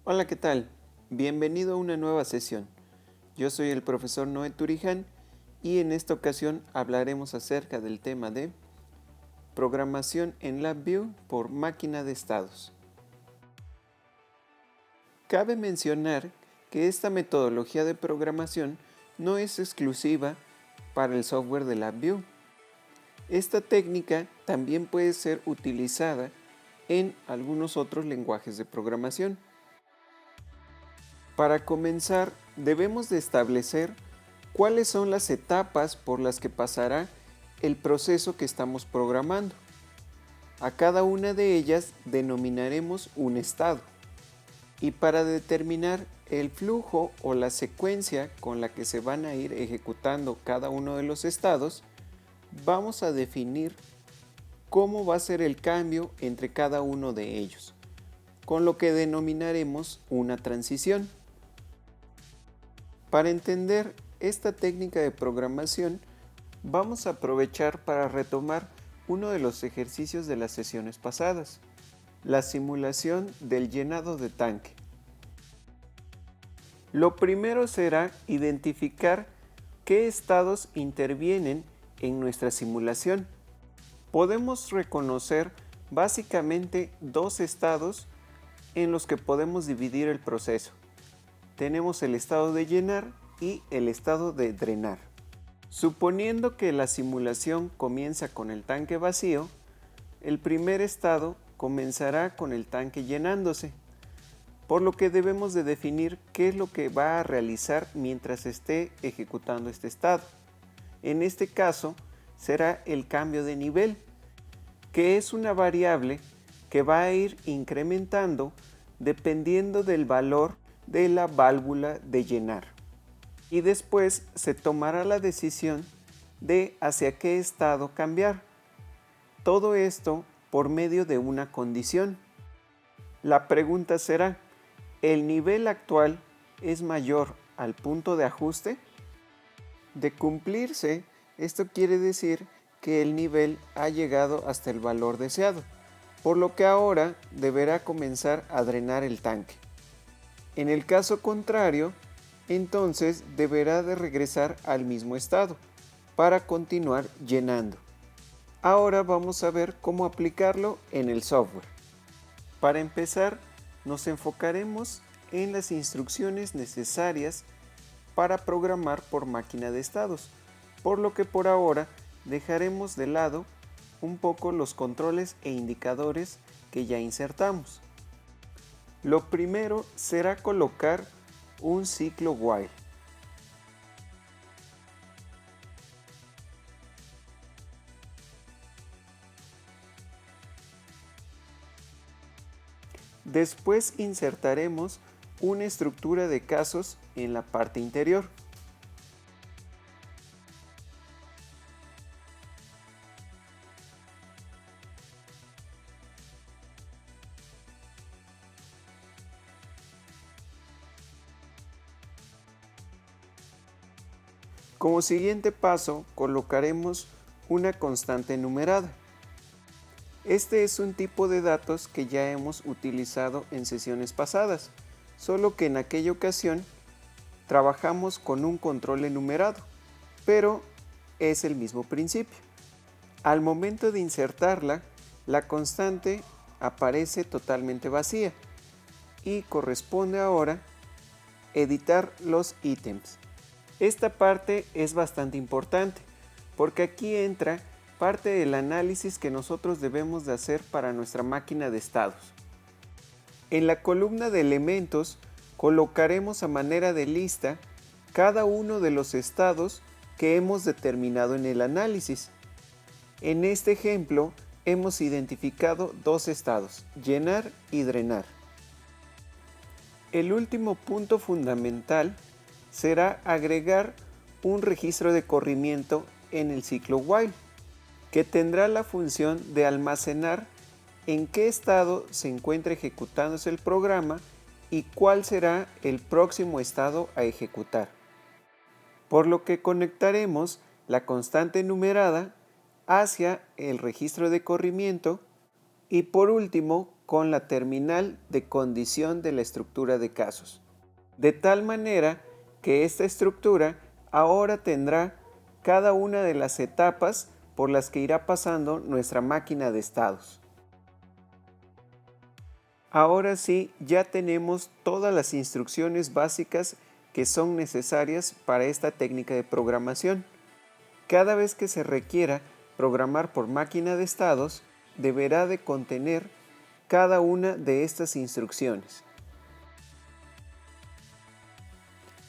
Hola, ¿qué tal? Bienvenido a una nueva sesión. Yo soy el profesor Noé Turiján y en esta ocasión hablaremos acerca del tema de programación en LabVIEW por máquina de estados. Cabe mencionar que esta metodología de programación no es exclusiva para el software de LabVIEW. Esta técnica también puede ser utilizada en algunos otros lenguajes de programación. Para comenzar, debemos de establecer cuáles son las etapas por las que pasará el proceso que estamos programando. A cada una de ellas denominaremos un estado. Y para determinar el flujo o la secuencia con la que se van a ir ejecutando cada uno de los estados, vamos a definir cómo va a ser el cambio entre cada uno de ellos, con lo que denominaremos una transición. Para entender esta técnica de programación, vamos a aprovechar para retomar uno de los ejercicios de las sesiones pasadas, la simulación del llenado de tanque. Lo primero será identificar qué estados intervienen en nuestra simulación. Podemos reconocer básicamente dos estados en los que podemos dividir el proceso. Tenemos el estado de llenar y el estado de drenar. Suponiendo que la simulación comienza con el tanque vacío, el primer estado comenzará con el tanque llenándose, por lo que debemos de definir qué es lo que va a realizar mientras esté ejecutando este estado. En este caso será el cambio de nivel, que es una variable que va a ir incrementando dependiendo del valor de la válvula de llenar. Y después se tomará la decisión de hacia qué estado cambiar. Todo esto por medio de una condición. La pregunta será, ¿el nivel actual es mayor al punto de ajuste? De cumplirse, esto quiere decir que el nivel ha llegado hasta el valor deseado, por lo que ahora deberá comenzar a drenar el tanque. En el caso contrario, entonces deberá de regresar al mismo estado para continuar llenando. Ahora vamos a ver cómo aplicarlo en el software. Para empezar, nos enfocaremos en las instrucciones necesarias para programar por máquina de estados, por lo que por ahora dejaremos de lado un poco los controles e indicadores que ya insertamos. Lo primero será colocar un ciclo while. Después insertaremos una estructura de casos en la parte interior. Como siguiente paso, colocaremos una constante numerada. Este es un tipo de datos que ya hemos utilizado en sesiones pasadas, solo que en aquella ocasión trabajamos con un control enumerado, pero es el mismo principio. Al momento de insertarla, la constante aparece totalmente vacía y corresponde ahora editar los ítems. Esta parte es bastante importante porque aquí entra parte del análisis que nosotros debemos de hacer para nuestra máquina de estados. En la columna de elementos colocaremos a manera de lista cada uno de los estados que hemos determinado en el análisis. En este ejemplo hemos identificado dos estados, llenar y drenar. El último punto fundamental será agregar un registro de corrimiento en el ciclo while, que tendrá la función de almacenar en qué estado se encuentra ejecutándose el programa y cuál será el próximo estado a ejecutar. Por lo que conectaremos la constante numerada hacia el registro de corrimiento y por último con la terminal de condición de la estructura de casos, de tal manera que esta estructura ahora tendrá cada una de las etapas por las que irá pasando nuestra máquina de estados. Ahora sí, ya tenemos todas las instrucciones básicas que son necesarias para esta técnica de programación. Cada vez que se requiera programar por máquina de estados, deberá de contener cada una de estas instrucciones.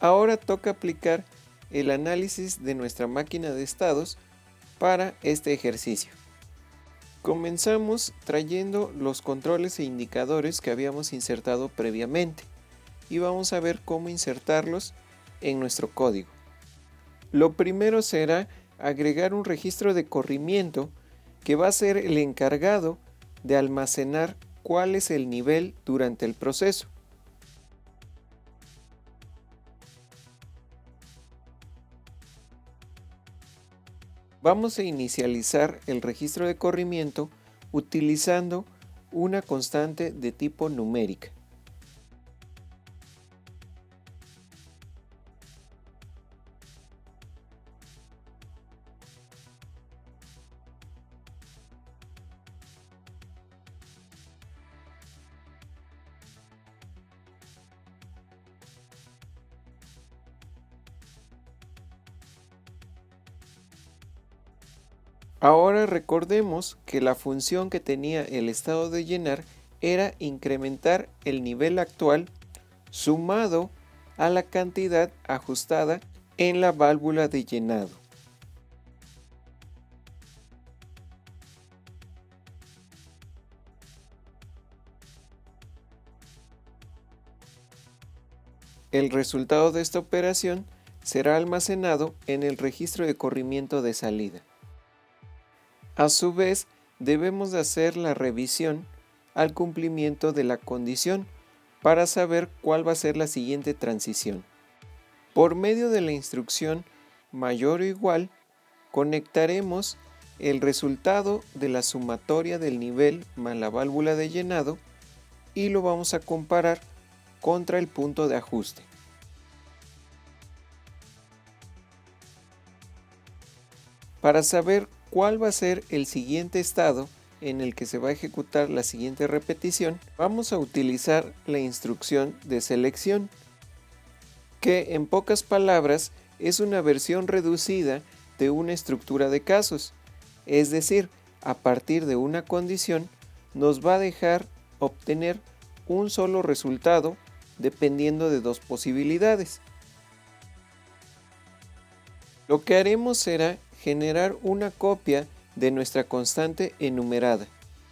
Ahora toca aplicar el análisis de nuestra máquina de estados para este ejercicio. Comenzamos trayendo los controles e indicadores que habíamos insertado previamente y vamos a ver cómo insertarlos en nuestro código. Lo primero será agregar un registro de corrimiento que va a ser el encargado de almacenar cuál es el nivel durante el proceso. Vamos a inicializar el registro de corrimiento utilizando una constante de tipo numérica. Ahora recordemos que la función que tenía el estado de llenar era incrementar el nivel actual sumado a la cantidad ajustada en la válvula de llenado. El resultado de esta operación será almacenado en el registro de corrimiento de salida. A su vez, debemos de hacer la revisión al cumplimiento de la condición para saber cuál va a ser la siguiente transición. Por medio de la instrucción mayor o igual, conectaremos el resultado de la sumatoria del nivel más la válvula de llenado y lo vamos a comparar contra el punto de ajuste. Para saber cuál va a ser el siguiente estado en el que se va a ejecutar la siguiente repetición, vamos a utilizar la instrucción de selección, que en pocas palabras es una versión reducida de una estructura de casos, es decir, a partir de una condición nos va a dejar obtener un solo resultado dependiendo de dos posibilidades. Lo que haremos será generar una copia de nuestra constante enumerada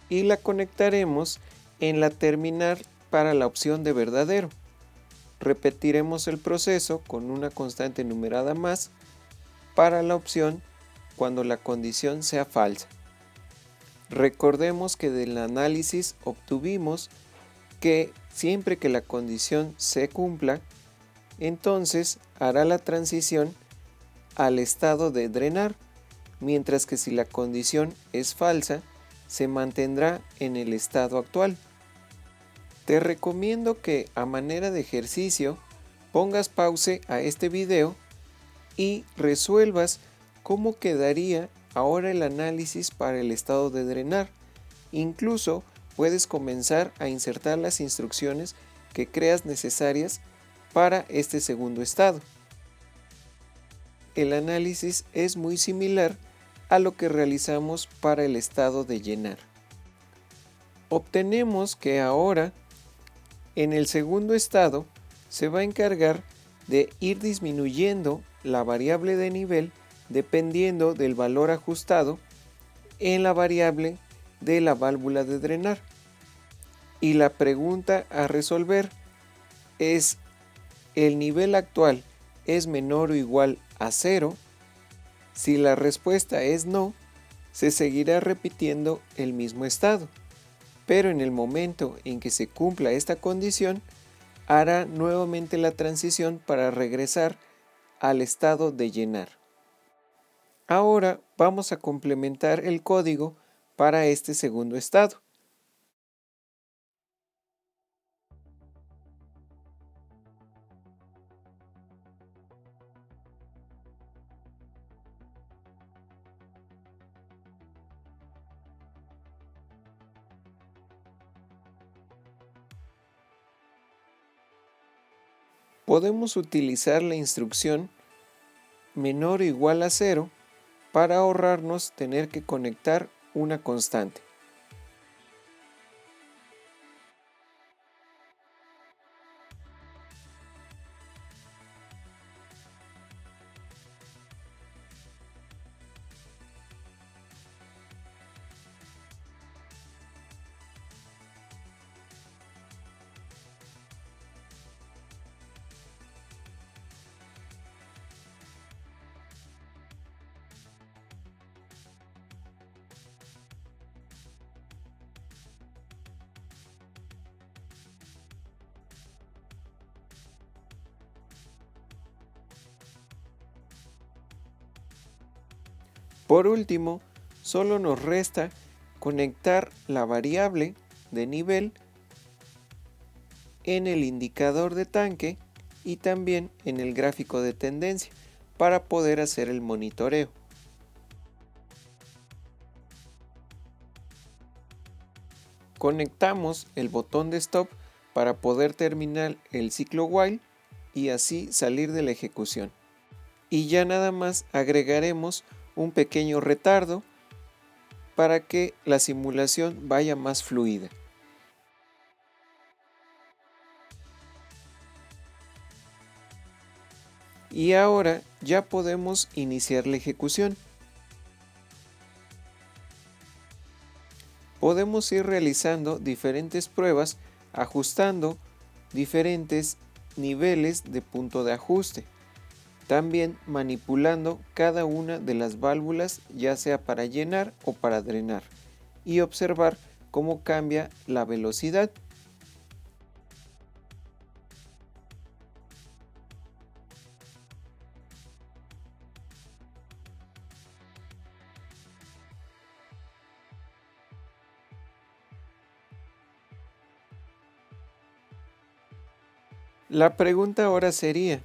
y la conectaremos en la terminal para la opción de verdadero. Repetiremos el proceso con una constante enumerada más para la opción cuando la condición sea falsa. Recordemos que del análisis obtuvimos que siempre que la condición se cumpla, entonces hará la transición al estado de drenar, mientras que si la condición es falsa, se mantendrá en el estado actual. Te recomiendo que a manera de ejercicio pongas pause a este video y resuelvas cómo quedaría ahora el análisis para el estado de drenar. Incluso puedes comenzar a insertar las instrucciones que creas necesarias para este segundo estado. El análisis es muy similar a lo que realizamos para el estado de llenar. Obtenemos que ahora en el segundo estado se va a encargar de ir disminuyendo la variable de nivel dependiendo del valor ajustado en la variable de la válvula de drenar. Y la pregunta a resolver es: ¿el nivel actual es menor o igual a 0? Si la respuesta es no, se seguirá repitiendo el mismo estado, pero en el momento en que se cumpla esta condición, hará nuevamente la transición para regresar al estado de llenar. Ahora vamos a complementar el código para este segundo estado. Podemos utilizar la instrucción menor o igual a 0 para ahorrarnos tener que conectar una constante. Por último, solo nos resta conectar la variable de nivel en el indicador de tanque y también en el gráfico de tendencia para poder hacer el monitoreo. Conectamos el botón de stop para poder terminar el ciclo while y así salir de la ejecución. Y ya nada más agregaremos un pequeño retardo para que la simulación vaya más fluida. Y ahora ya podemos iniciar la ejecución. Podemos ir realizando diferentes pruebas ajustando diferentes niveles de punto de ajuste. También manipulando cada una de las válvulas, ya sea para llenar o para drenar, y observar cómo cambia la velocidad. La pregunta ahora sería,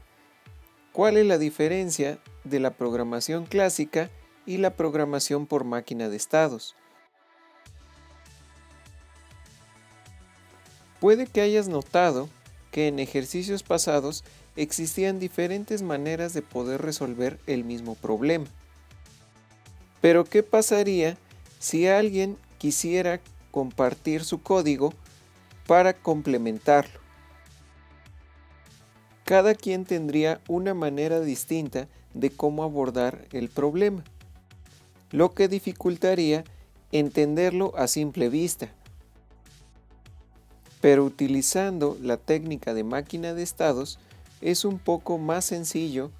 ¿cuál es la diferencia de la programación clásica y la programación por máquina de estados? Puede que hayas notado que en ejercicios pasados existían diferentes maneras de poder resolver el mismo problema. Pero ¿qué pasaría si alguien quisiera compartir su código para complementarlo? Cada quien tendría una manera distinta de cómo abordar el problema, lo que dificultaría entenderlo a simple vista. Pero utilizando la técnica de máquina de estados es un poco más sencillo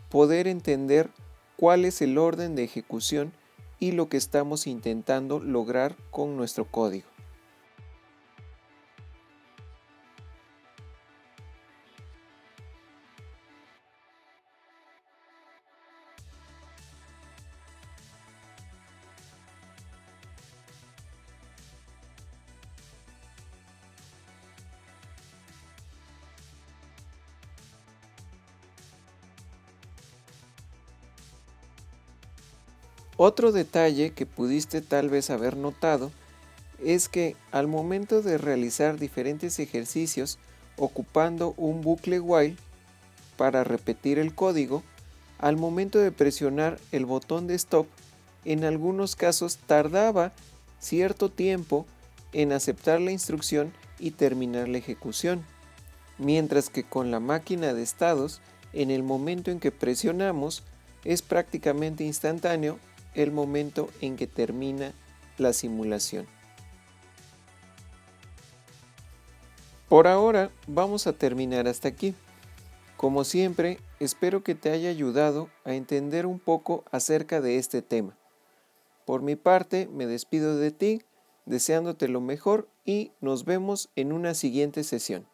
poder entender cuál es el orden de ejecución y lo que estamos intentando lograr con nuestro código. Otro detalle que pudiste tal vez haber notado es que al momento de realizar diferentes ejercicios ocupando un bucle while para repetir el código, al momento de presionar el botón de stop, en algunos casos tardaba cierto tiempo en aceptar la instrucción y terminar la ejecución, mientras que con la máquina de estados, en el momento en que presionamos, es prácticamente instantáneo el momento en que termina la simulación. Por ahora vamos a terminar hasta aquí. Como siempre, espero que te haya ayudado a entender un poco acerca de este tema. Por mi parte, me despido de ti, deseándote lo mejor y nos vemos en una siguiente sesión.